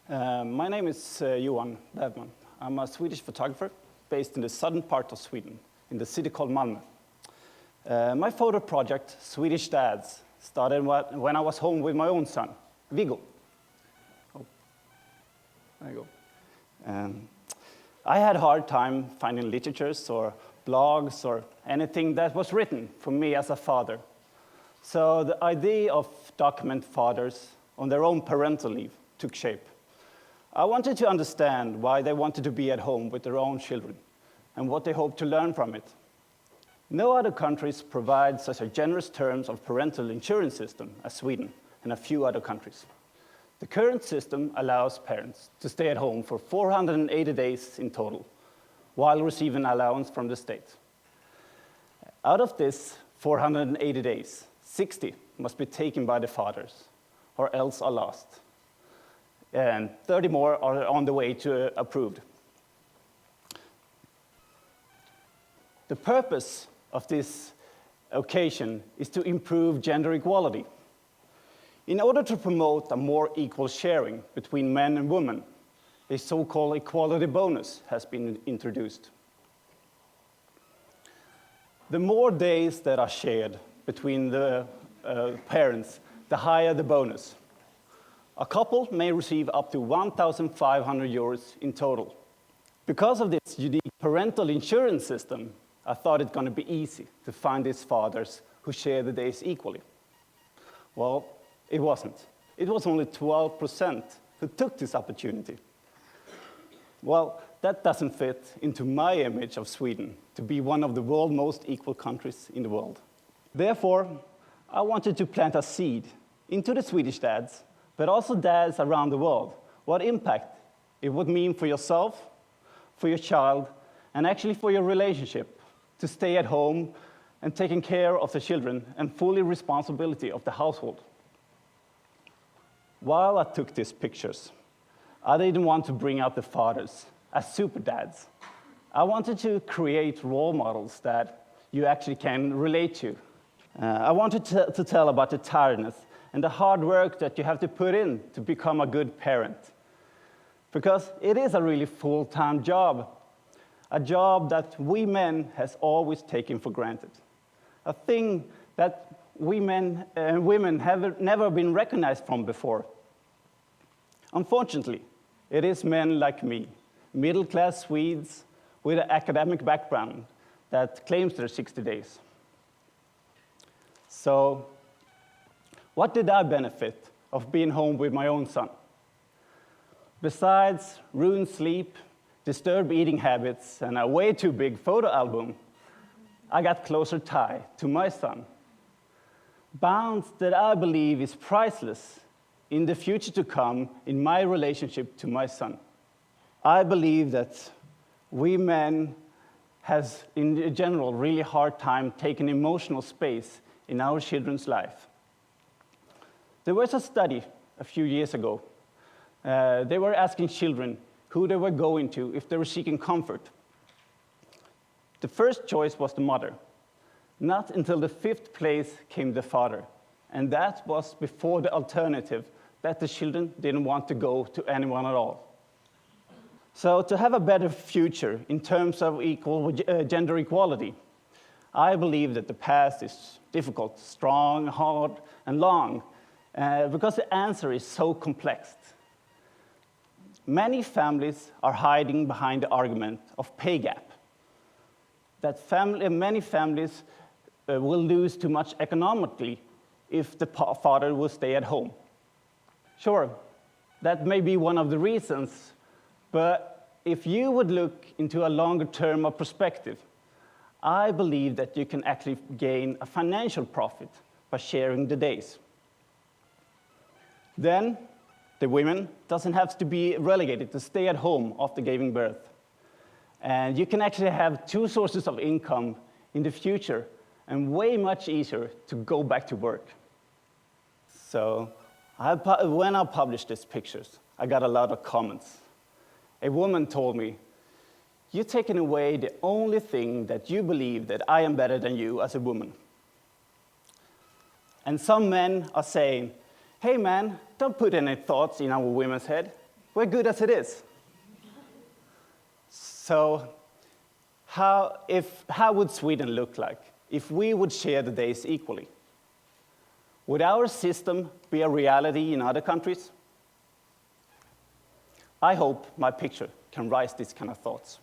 My name is Johan Bävman. I'm a Swedish photographer based in the southern part of Sweden, in the city called Malmö. My photo project, Swedish Dads, started when I was home with my own son, Viggo. Oh, there you go. I had a hard time finding literatures or blogs or anything that was written for me as a father. So the idea of document fathers on their own parental leave took shape. I wanted to understand why they wanted to be at home with their own children and what they hoped to learn from it. No other countries provide such a generous terms of parental insurance system as Sweden and a few other countries. The current system allows parents to stay at home for 480 days in total, while receiving allowance from the state. Out of this 480 days, 60 must be taken by the fathers, or else are lost. And 30 more are on the way to approved. The purpose of this occasion is to improve gender equality. In order to promote a more equal sharing between men and women, a so-called equality bonus has been introduced. The more days that are shared between the parents, the higher the bonus. A couple may receive up to 1,500 euros in total. Because of this unique parental insurance system, I thought it going to be easy to find these fathers who share the days equally. Well, it wasn't. It was only 12% who took this opportunity. Well, that doesn't fit into my image of Sweden to be one of the world's most equal countries in the world. Therefore, I wanted to plant a seed into the Swedish dads, but also dads around the world, what impact it would mean for yourself, for your child, and actually for your relationship to stay at home and taking care of the children and fully responsibility of the household. While I took these pictures, I didn't want to bring out the fathers as super dads. I wanted to create role models that you actually can relate to. I wanted to tell about the tiredness and the hard work that you have to put in to become a good parent. Because it is a really full-time job, a job that we men has always taken for granted, a thing that we men and women have never been recognized from before. Unfortunately, it is men like me, middle-class Swedes with an academic background, that claims their 60 days. So, what did I benefit of being home with my own son? Besides ruined sleep, disturbed eating habits, and a way too big photo album, I got closer tie to my son. Bonds that I believe is priceless in the future to come in my relationship to my son. I believe that we men has, in general, really hard time taking emotional space in our children's life. There was a study a few years ago. They were asking children who they were going to if they were seeking comfort. The first choice was the mother. Not until the 5th place came the father. And that was before the alternative that the children didn't want to go to anyone at all. So to have a better future in terms of equal gender equality, I believe that the past is difficult, strong, hard, and long, because the answer is so complex. Many families are hiding behind the argument of pay gap, that many families will lose too much economically if the father will stay at home. Sure, that may be one of the reasons, but if you would look into a longer term of perspective, I believe that you can actually gain a financial profit by sharing the days. Then, the women doesn't have to be relegated to stay at home after giving birth. And you can actually have 2 sources of income in the future and way much easier to go back to work. So, when I published these pictures, I got a lot of comments. A woman told me, "You're taking away the only thing that you believe that I am better than you as a woman." And some men are saying, "Hey man, don't put any thoughts in our women's head. we're good as it is. So how would Sweden look like if we would share the days equally? Would our system be a reality in other countries? I hope my picture can raise these kind of thoughts.